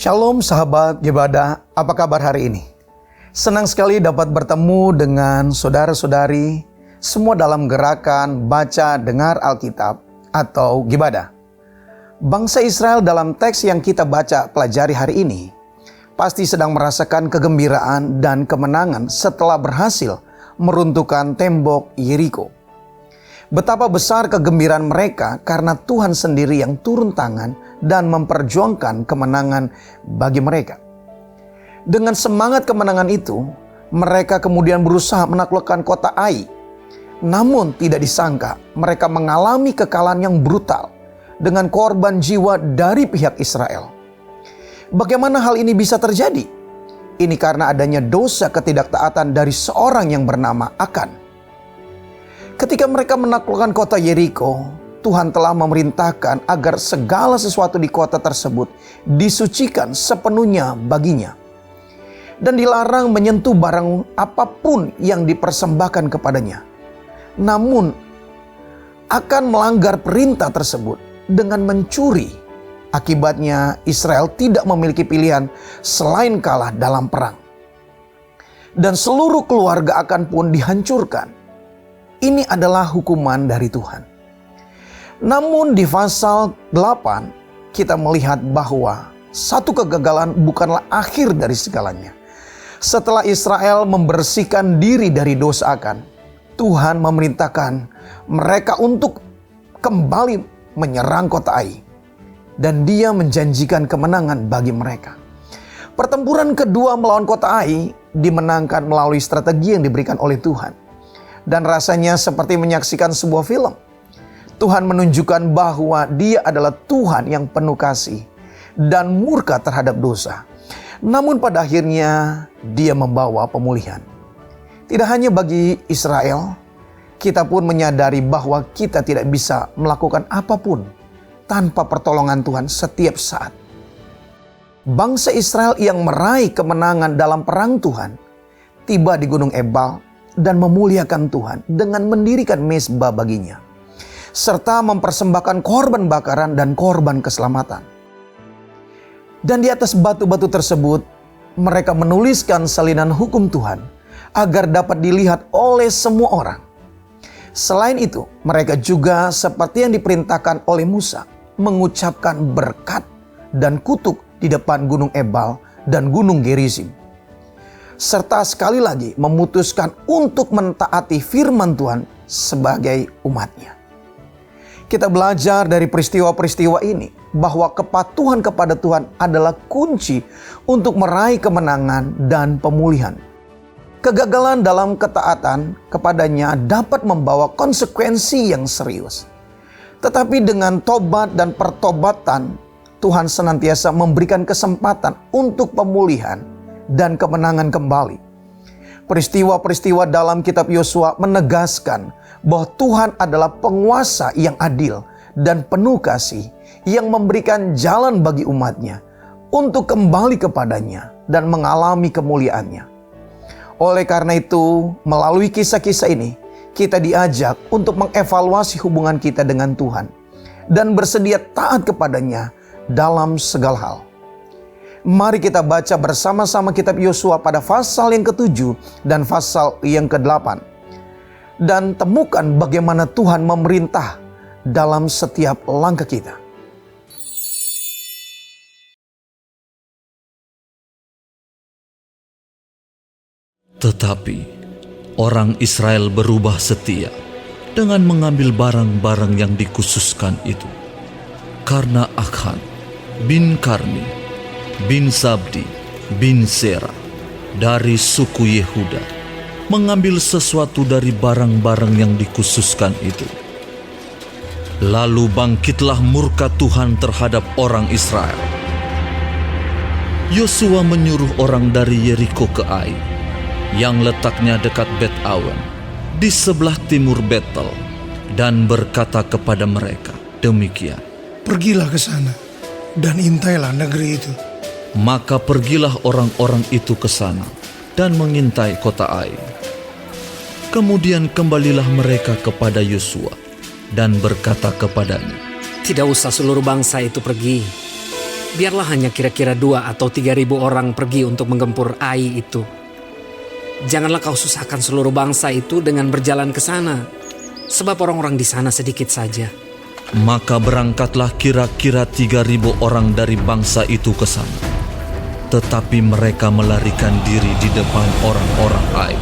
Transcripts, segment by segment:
Shalom sahabat Ibadah, apa kabar hari ini? Senang sekali dapat bertemu dengan saudara-saudari semua dalam gerakan baca dengar Alkitab atau Ibadah. Bangsa Israel dalam teks yang kita baca pelajari hari ini pasti sedang merasakan kegembiraan dan kemenangan setelah berhasil meruntuhkan tembok Yeriko. Betapa besar kegembiraan mereka karena Tuhan sendiri yang turun tangan dan memperjuangkan kemenangan bagi mereka. Dengan semangat kemenangan itu, mereka kemudian berusaha menaklukkan kota Ai. Namun tidak disangka mereka mengalami kekalahan yang brutal dengan korban jiwa dari pihak Israel. Bagaimana hal ini bisa terjadi? Ini karena adanya dosa ketidaktaatan dari seorang yang bernama Akan. Ketika mereka menaklukkan kota Yeriko, Tuhan telah memerintahkan agar segala sesuatu di kota tersebut disucikan sepenuhnya baginya. Dan dilarang menyentuh barang apapun yang dipersembahkan kepadanya. Namun, akan melanggar perintah tersebut dengan mencuri. Akibatnya Israel tidak memiliki pilihan selain kalah dalam perang. Dan seluruh keluarga Akan pun dihancurkan. Ini adalah hukuman dari Tuhan. Namun di pasal 8 kita melihat bahwa satu kegagalan bukanlah akhir dari segalanya. Setelah Israel membersihkan diri dari dosa Akan, Tuhan memerintahkan mereka untuk kembali menyerang kota Ai. Dan Dia menjanjikan kemenangan bagi mereka. Pertempuran kedua melawan kota Ai dimenangkan melalui strategi yang diberikan oleh Tuhan. Dan rasanya seperti menyaksikan sebuah film. Tuhan menunjukkan bahwa Dia adalah Tuhan yang penuh kasih dan murka terhadap dosa. Namun pada akhirnya Dia membawa pemulihan. Tidak hanya bagi Israel, kita pun menyadari bahwa kita tidak bisa melakukan apapun tanpa pertolongan Tuhan setiap saat. Bangsa Israel yang meraih kemenangan dalam perang Tuhan tiba di Gunung Ebal dan memuliakan Tuhan dengan mendirikan mezbah baginya, serta mempersembahkan korban bakaran dan korban keselamatan. Dan di atas batu-batu tersebut, mereka menuliskan salinan hukum Tuhan agar dapat dilihat oleh semua orang. Selain itu, mereka juga seperti yang diperintahkan oleh Musa, mengucapkan berkat dan kutuk di depan Gunung Ebal dan Gunung Gerizim. Serta sekali lagi memutuskan untuk mentaati firman Tuhan sebagai umatnya. Kita belajar dari peristiwa-peristiwa ini bahwa kepatuhan kepada Tuhan adalah kunci untuk meraih kemenangan dan pemulihan. Kegagalan dalam ketaatan kepadanya dapat membawa konsekuensi yang serius. Tetapi dengan tobat dan pertobatan, Tuhan senantiasa memberikan kesempatan untuk pemulihan dan kemenangan kembali. Peristiwa-peristiwa dalam kitab Yosua menegaskan bahwa Tuhan adalah penguasa yang adil dan penuh kasih yang memberikan jalan bagi umatnya untuk kembali kepadanya dan mengalami kemuliaannya. Oleh karena itu, melalui kisah-kisah ini, kita diajak untuk mengevaluasi hubungan kita dengan Tuhan dan bersedia taat kepadanya dalam segala hal. Mari kita baca bersama-sama kitab Yosua pada pasal yang ke-7 dan pasal yang ke-8. Dan temukan bagaimana Tuhan memerintah dalam setiap langkah kita. Tetapi orang Israel berubah setia dengan mengambil barang-barang yang dikhususkan itu. Karena Akhan bin Karmi bin Zabdi bin Zera dari suku Yehuda mengambil sesuatu dari barang-barang yang dikhususkan itu. Lalu bangkitlah murka Tuhan terhadap orang Israel. Yosua menyuruh orang dari Yeriko ke Ai, yang letaknya dekat Bet Awen, di sebelah timur Betel, dan berkata kepada mereka demikian, "Pergilah ke sana dan intailah negeri itu." Maka pergilah orang-orang itu ke sana dan mengintai kota Ai. Kemudian kembalilah mereka kepada Yosua dan berkata kepadanya, Tidak usah seluruh bangsa itu pergi. biarlah hanya kira-kira 2 atau 3.000 orang pergi untuk menggempur Ai itu. Janganlah kau susahkan seluruh bangsa itu dengan berjalan ke sana, sebab orang-orang di sana sedikit saja." Maka berangkatlah kira-kira 3.000 orang dari bangsa itu ke sana. Tetapi mereka melarikan diri di depan orang-orang Ai.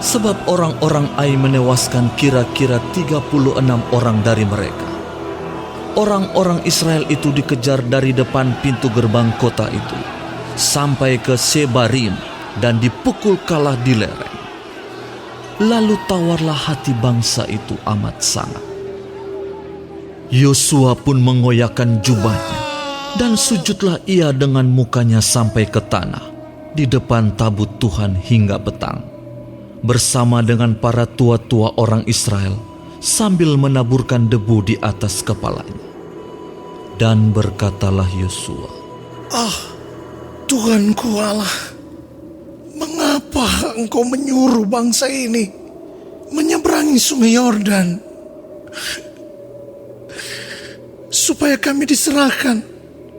Sebab orang-orang Ai menewaskan kira-kira 36 orang dari mereka. Orang-orang Israel itu dikejar dari depan pintu gerbang kota itu sampai ke Sebarim dan dipukul kalah di lereng. Lalu tawarlah hati bangsa itu amat sangat. Yosua pun mengoyakkan jubahnya, dan sujudlah ia dengan mukanya sampai ke tanah di depan tabut Tuhan hingga petang, bersama dengan para tua-tua orang Israel sambil menaburkan debu di atas kepalanya. Dan berkatalah Yosua, Tuhanku Allah, mengapa engkau menyuruh bangsa ini menyeberangi sungai Yordan supaya kami diserahkan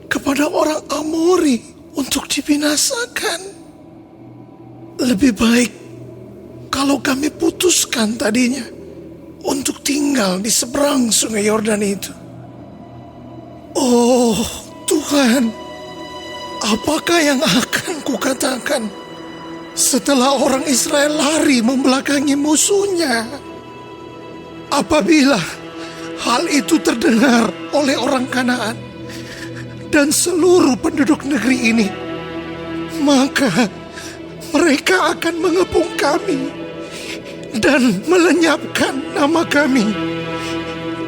kepada orang Amori untuk dibinasakan? Lebih baik kalau kami putuskan tadinya untuk tinggal di seberang sungai Yordan itu. Oh Tuhan, apakah yang akan kukatakan setelah orang Israel lari membelakangi musuhnya? Apabila hal itu terdengar oleh orang Kanaan dan seluruh penduduk negeri ini, maka mereka akan mengepung kami dan melenyapkan nama kami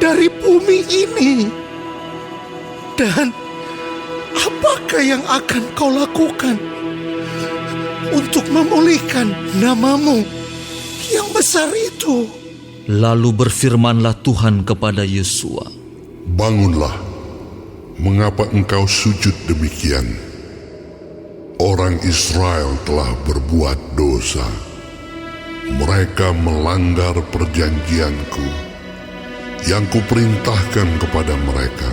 dari bumi ini. Dan apakah yang akan kau lakukan untuk memulihkan namamu yang besar itu? Lalu berfirmanlah Tuhan kepada Yosua, "Bangunlah, mengapa engkau sujud demikian? Orang Israel telah berbuat dosa. Mereka melanggar perjanjianku yang kuperintahkan kepada mereka.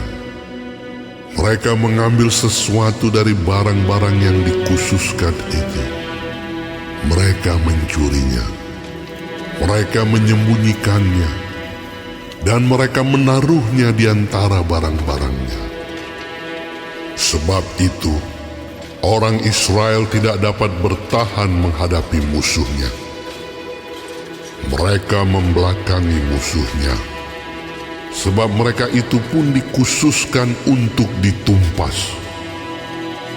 Mereka mengambil sesuatu dari barang-barang yang dikhususkan itu. Mereka mencurinya. Mereka menyembunyikannya, dan mereka menaruhnya di antara barang-barangnya. Sebab itu, orang Israel tidak dapat bertahan menghadapi musuhnya. Mereka membelakangi musuhnya, sebab mereka itu pun dikhususkan untuk ditumpas.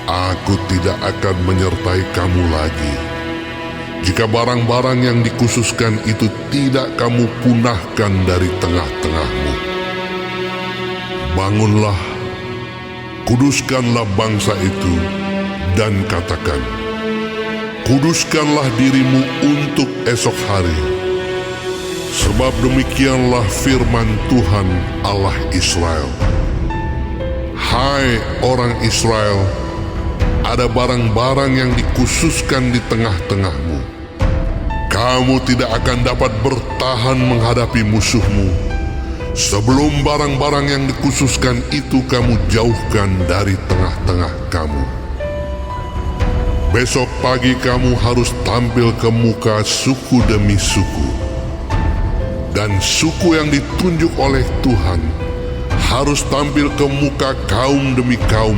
Aku tidak akan menyertai kamu lagi jika barang-barang yang dikhususkan itu tidak kamu punahkan dari tengah-tengahmu. Bangunlah, kuduskanlah bangsa itu, dan katakan, kuduskanlah dirimu untuk esok hari. Sebab demikianlah firman Tuhan Allah Israel. Hai orang Israel, ada barang-barang yang dikhususkan di tengah-tengahmu. Kamu tidak akan dapat bertahan menghadapi musuhmu sebelum barang-barang yang dikhususkan itu kamu jauhkan dari tengah-tengah kamu. Besok pagi kamu harus tampil ke muka suku demi suku. Dan suku yang ditunjuk oleh Tuhan harus tampil ke muka kaum demi kaum.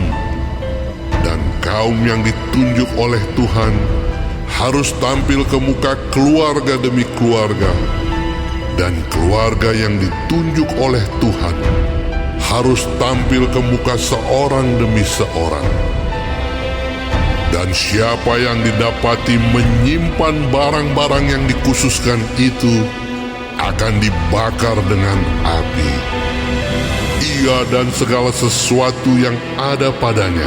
Dan kaum yang ditunjuk oleh Tuhan harus tampil ke muka keluarga demi keluarga. Dan keluarga yang ditunjuk oleh Tuhan harus tampil ke muka seorang demi seorang. Dan siapa yang didapati menyimpan barang-barang yang dikhususkan itu akan dibakar dengan api. Ia dan segala sesuatu yang ada padanya,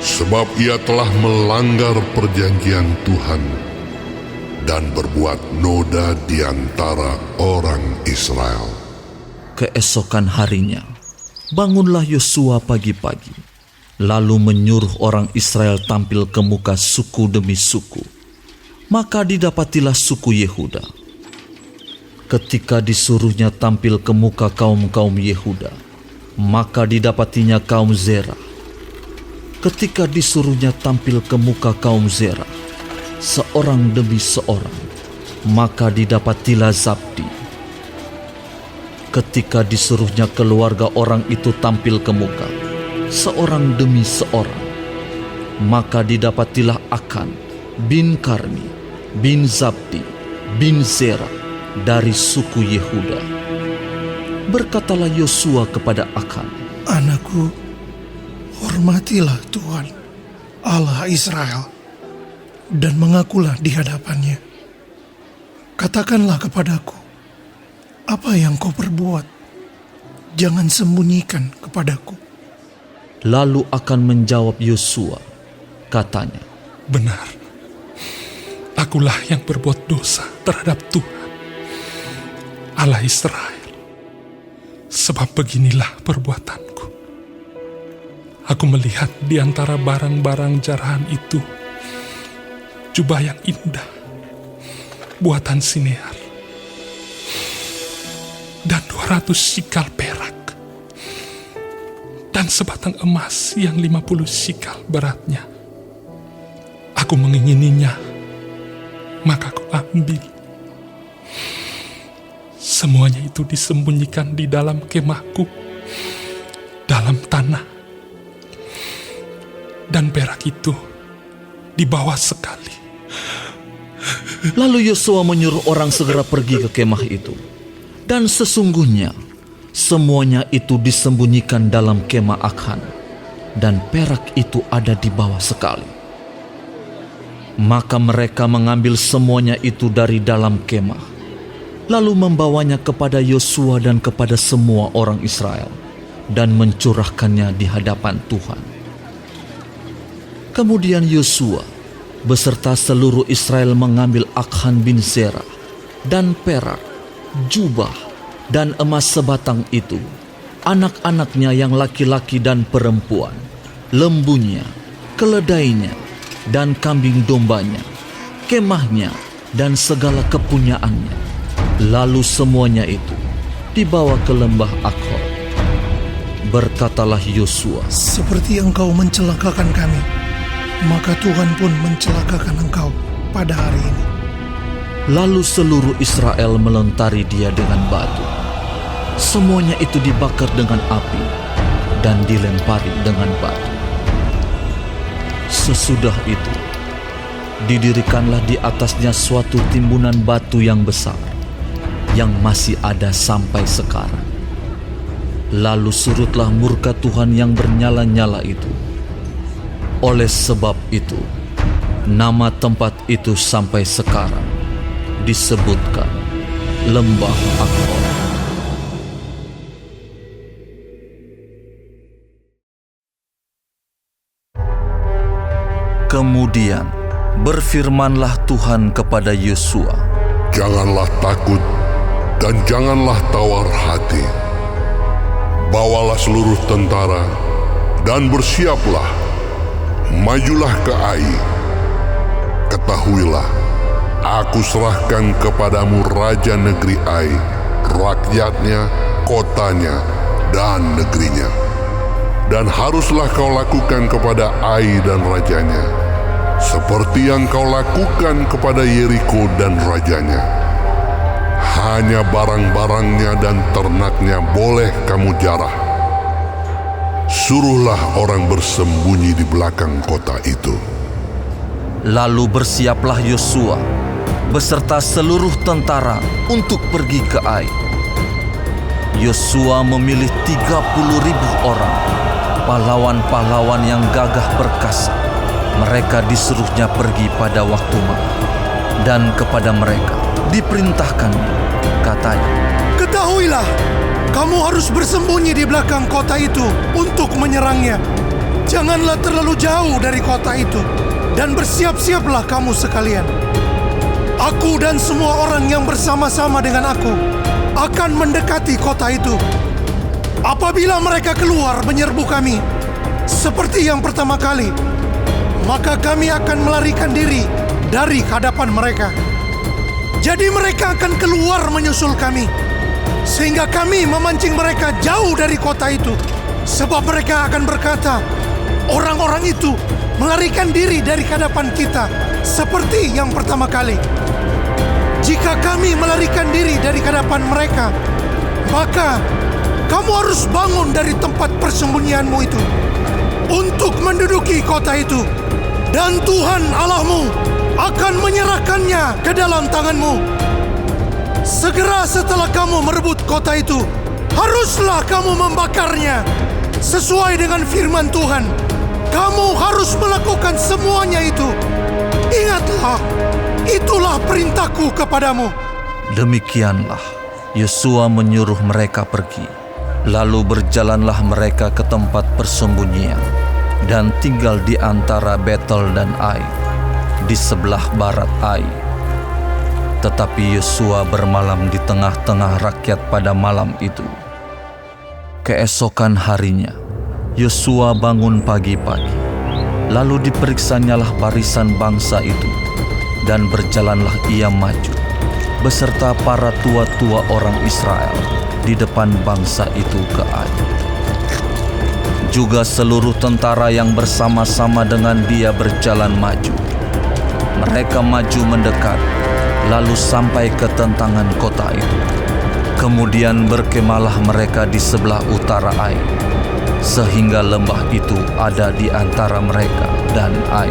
sebab ia telah melanggar perjanjian Tuhan dan berbuat noda di antara orang Israel. Keesokan harinya, bangunlah Yosua pagi-pagi, lalu menyuruh orang Israel tampil ke muka suku demi suku. Maka didapatilah suku Yehuda. Ketika disuruhnya tampil ke muka kaum-kaum Yehuda, maka didapatinya kaum Zerah. Ketika disuruhnya tampil ke muka kaum Zerah, seorang demi seorang, maka didapatilah Zabdi. Ketika disuruhnya keluarga orang itu tampil ke muka, seorang demi seorang, maka didapatilah Akan bin Karmi bin Zabdi bin Zerah dari suku Yehuda. Berkatalah Yosua kepada Akan, Anakku, hormatilah Tuhan, Allah Israel, dan mengakulah di hadapannya. Katakanlah kepadaku, apa yang kau perbuat, jangan sembunyikan kepadaku. Lalu Akan menjawab Yosua, katanya, Benar, akulah yang berbuat dosa terhadap Tuhan, Allah Israel. Sebab beginilah perbuatanku. Aku melihat di antara barang-barang jarahan itu jubah yang indah, buatan Sinear, dan 200 sikal perak, dan sebatang emas yang 50 sikal beratnya. Aku mengingininya, maka aku ambil. Semuanya itu disembunyikan di dalam kemahku, dalam tanah. Dan perak itu dibawa sekali. Lalu Yosua menyuruh orang segera pergi ke kemah itu. Dan sesungguhnya semuanya itu disembunyikan dalam kemah Akhan, dan perak itu ada di bawah sekali. Maka mereka mengambil semuanya itu dari dalam kemah, lalu membawanya kepada Yosua dan kepada semua orang Israel, dan mencurahkannya di hadapan Tuhan. Kemudian Yosua beserta seluruh Israel mengambil Akhan bin Zerah dan perak, jubah, dan emas sebatang itu, anak-anaknya yang laki-laki dan perempuan, lembunya, keledainya, dan kambing dombanya, kemahnya, dan segala kepunyaannya. Lalu semuanya itu dibawa ke lembah Akhor. Berkatalah Yosua, Seperti engkau mencelakakan kami, maka Tuhan pun mencelakakan engkau pada hari ini. Lalu seluruh Israel melentari dia dengan batu. Semuanya itu dibakar dengan api dan dilempari dengan batu. Sesudah itu, didirikanlah di atasnya suatu timbunan batu yang besar, yang masih ada sampai sekarang. Lalu surutlah murka Tuhan yang bernyala-nyala itu. Oleh sebab itu, nama tempat itu sampai sekarang disebutkan Lembah Akhor. Kemudian berfirmanlah Tuhan kepada Yosua, Janganlah takut dan janganlah tawar hati. Bawalah seluruh tentara dan bersiaplah. Majulah ke Ai. Ketahuilah, aku serahkan kepadamu raja negeri Ai, rakyatnya, kotanya, dan negerinya. Dan haruslah kau lakukan kepada Ai dan rajanya, seperti yang kau lakukan kepada Yeriko dan rajanya. Hanya barang-barangnya dan ternaknya boleh kamu jarah. Suruhlah orang bersembunyi di belakang kota itu. Lalu bersiaplah Yosua beserta seluruh tentara untuk pergi ke Ai. Yosua memilih 30.000 orang, pahlawan-pahlawan yang gagah perkasa. Mereka disuruhnya pergi pada waktu malam, dan kepada mereka diperintahkan, katanya, Ketahuilah, kamu harus bersembunyi di belakang kota itu untuk menyerangnya. Janganlah terlalu jauh dari kota itu, dan bersiap-siaplah kamu sekalian. Aku dan semua orang yang bersama-sama dengan aku akan mendekati kota itu. Apabila mereka keluar menyerbu kami, seperti yang pertama kali, maka kami akan melarikan diri dari hadapan mereka. Jadi mereka akan keluar menyusul kami, sehingga kami memancing mereka jauh dari kota itu. Sebab mereka akan berkata, orang-orang itu melarikan diri dari hadapan kita seperti yang pertama kali. Jika kami melarikan diri dari hadapan mereka, maka kamu harus bangun dari tempat persembunyianmu itu untuk menduduki kota itu, dan Tuhan Allahmu akan menyerahkannya ke dalam tanganmu. Segera setelah kamu merebut kota itu, haruslah kamu membakarnya sesuai dengan firman Tuhan. Kamu harus melakukan semuanya itu. Ingatlah, itulah perintahku kepadamu. Demikianlah Yosua menyuruh mereka pergi. Lalu berjalanlah mereka ke tempat persembunyian dan tinggal di antara Betel dan Ai, di sebelah barat Ai. Tetapi Yosua bermalam di tengah-tengah rakyat pada malam itu. Keesokan harinya, Yosua bangun pagi-pagi, lalu diperiksanyalah barisan bangsa itu, dan berjalanlah ia maju, beserta para tua-tua orang Israel di depan bangsa itu ke Ai. Juga seluruh tentara yang bersama-sama dengan dia berjalan maju. Mereka maju mendekat, lalu sampai ke tentangan kota itu. Kemudian berkemahlah mereka di sebelah utara Ai, sehingga lembah itu ada di antara mereka dan Ai.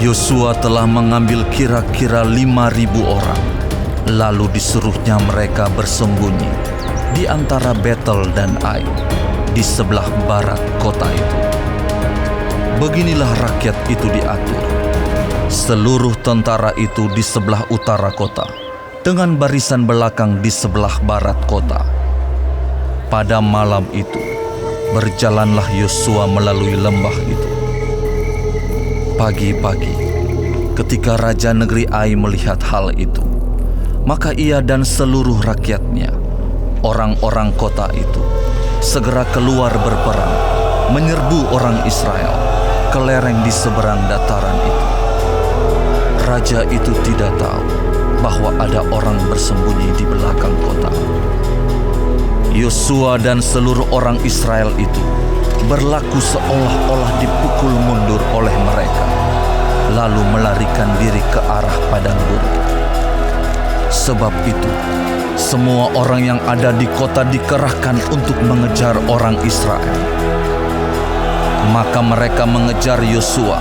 Yosua telah mengambil kira-kira 5.000 orang, lalu disuruhnya mereka bersembunyi di antara Betel dan Ai, di sebelah barat kota itu. Beginilah rakyat itu diatur. Seluruh tentara itu di sebelah utara kota, dengan barisan belakang di sebelah barat kota. Pada malam itu, berjalanlah Yosua melalui lembah itu. Pagi-pagi, ketika raja negeri Ai melihat hal itu, maka ia dan seluruh rakyatnya, orang-orang kota itu, segera keluar berperang, menyerbu orang Israel ke lereng di seberang dataran itu. Raja itu tidak tahu bahwa ada orang bersembunyi di belakang kota. Yosua dan seluruh orang Israel itu berlaku seolah-olah dipukul mundur oleh mereka, lalu melarikan diri ke arah padang gurun. Sebab itu, semua orang yang ada di kota dikerahkan untuk mengejar orang Israel. Maka mereka mengejar Yosua,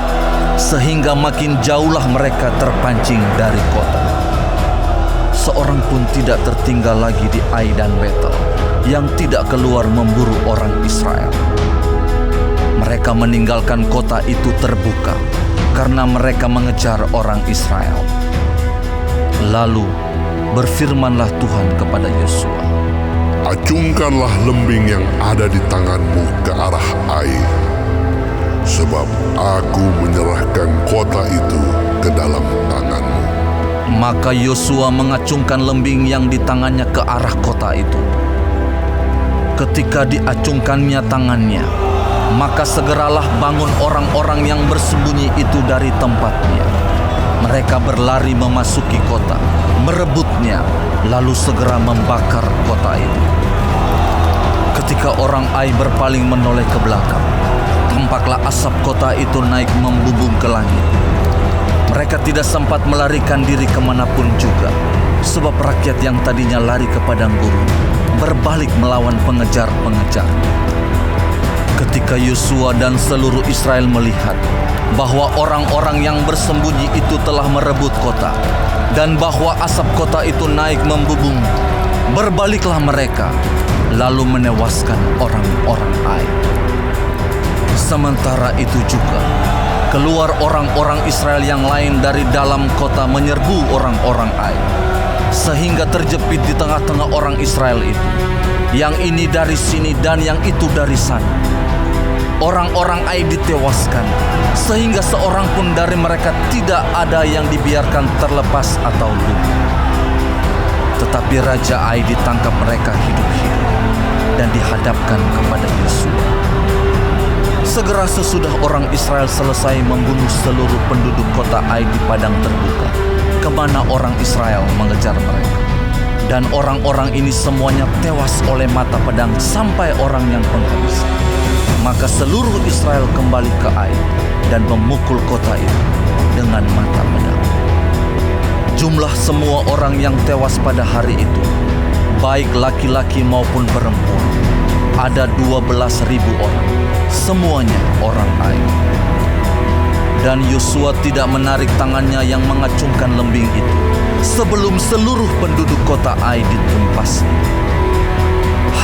sehingga makin jauhlah mereka terpancing dari kota. Seorang pun tidak tertinggal lagi di Ai dan Betel yang tidak keluar memburu orang Israel. Mereka meninggalkan kota itu terbuka karena mereka mengejar orang Israel. Lalu berfirmanlah Tuhan kepada Yosua, Acungkanlah lembing yang ada di tanganmu ke arah Ai, sebab aku menyerahkan kota itu ke dalam tanganmu. Maka Yosua mengacungkan lembing yang di tangannya ke arah kota itu. Ketika diacungkannya tangannya, maka segeralah bangun orang-orang yang bersembunyi itu dari tempatnya. Mereka berlari memasuki kota, merebutnya, lalu segera membakar kota itu. Ketika orang Ai berpaling menoleh ke belakang, tampaklah asap kota itu naik membumbung ke langit. Mereka tidak sempat melarikan diri kemanapun juga, sebab rakyat yang tadinya lari ke padang gurun berbalik melawan pengejar-pengejar. Ketika Yosua dan seluruh Israel melihat bahwa orang-orang yang bersembunyi itu telah merebut kota, dan bahwa asap kota itu naik membumbung, berbaliklah mereka, lalu menewaskan orang-orang Ai. Sementara itu juga, keluar orang-orang Israel yang lain dari dalam kota menyerbu orang-orang Ai, sehingga terjepit di tengah-tengah orang Israel itu. Yang ini dari sini dan yang itu dari sana. Orang-orang Ai ditewaskan, sehingga seorang pun dari mereka tidak ada yang dibiarkan terlepas atau luka. Tetapi Raja Ai ditangkap mereka hidup-hidup dan dihadapkan kepada Yosua. Segera sesudah orang Israel selesai membunuh seluruh penduduk kota Ai di padang terbuka, kemana orang Israel mengejar mereka. Dan orang-orang ini semuanya tewas oleh mata pedang sampai orang yang penghabisan. Maka seluruh Israel kembali ke Ai dan memukul kota itu dengan mata pedang. Jumlah semua orang yang tewas pada hari itu, baik laki-laki maupun perempuan, ada 12.000 orang, semuanya orang Ai. Dan Yosua tidak menarik tangannya yang mengacungkan lembing itu sebelum seluruh penduduk kota Ai ditumpasi.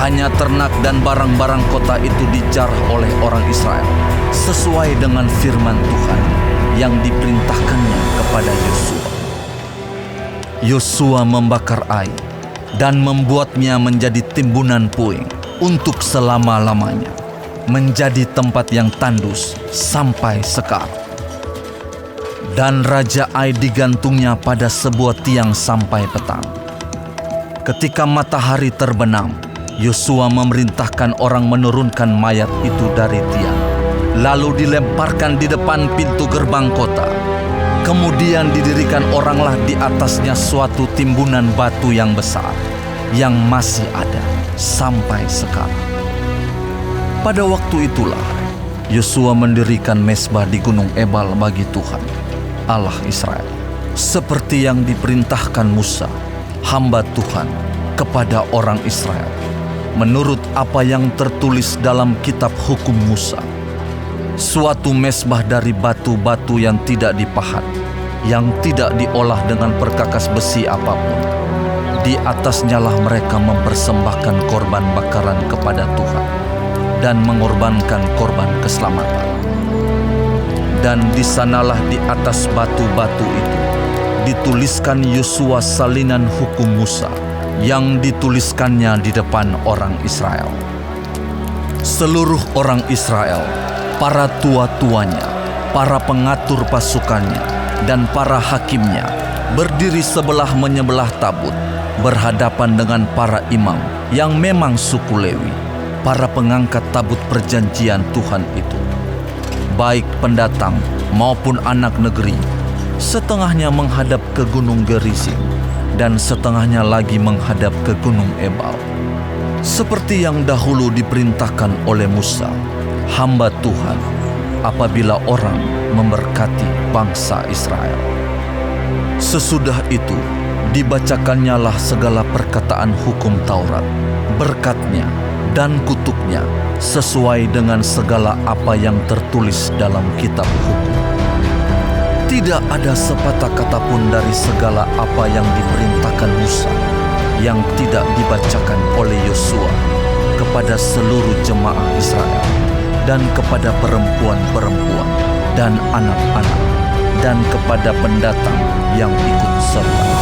Hanya ternak dan barang-barang kota itu dijarah oleh orang Israel sesuai dengan firman Tuhan yang diperintahkannya kepada Yosua. Yosua membakar Ai dan membuatnya menjadi timbunan puing untuk selama-lamanya, menjadi tempat yang tandus sampai sekarang. Dan Raja Ai digantungnya pada sebuah tiang sampai petang. Ketika matahari terbenam, Yosua memerintahkan orang menurunkan mayat itu dari tiang, lalu dilemparkan di depan pintu gerbang kota. Kemudian didirikan oranglah di atasnya suatu timbunan batu yang besar, yang masih ada sampai sekarang. Pada waktu itulah, Yosua mendirikan mezbah di Gunung Ebal bagi Tuhan, Allah Israel, seperti yang diperintahkan Musa, hamba Tuhan, kepada orang Israel, menurut apa yang tertulis dalam kitab hukum Musa. Suatu mezbah dari batu-batu yang tidak dipahat, yang tidak diolah dengan perkakas besi apapun. Di atasnya lah mereka mempersembahkan korban bakaran kepada Tuhan dan mengorbankan korban keselamatan. Dan di sanalah di atas batu-batu itu dituliskan Yosua salinan hukum Musa yang dituliskannya di depan orang Israel. Seluruh orang Israel, para tua-tuanya, para pengatur pasukannya, dan para hakimnya berdiri sebelah menyebelah tabut, berhadapan dengan para imam yang memang suku Lewi, para pengangkat tabut perjanjian Tuhan itu, baik pendatang maupun anak negeri. Setengahnya menghadap ke Gunung Gerizim dan setengahnya lagi menghadap ke Gunung Ebal, seperti yang dahulu diperintahkan oleh Musa, hamba Tuhan, apabila orang memberkati bangsa Israel. Sesudah itu dibacakannya segala perkataan hukum Taurat, berkatnya dan kutuknya, sesuai dengan segala apa yang tertulis dalam kitab hukum. Tidak ada sepatah kata pun dari segala apa yang diperintahkan Musa yang tidak dibacakan oleh Yosua kepada seluruh jemaah Israel dan kepada perempuan-perempuan dan anak-anak dan kepada pendatang yang ikut serta.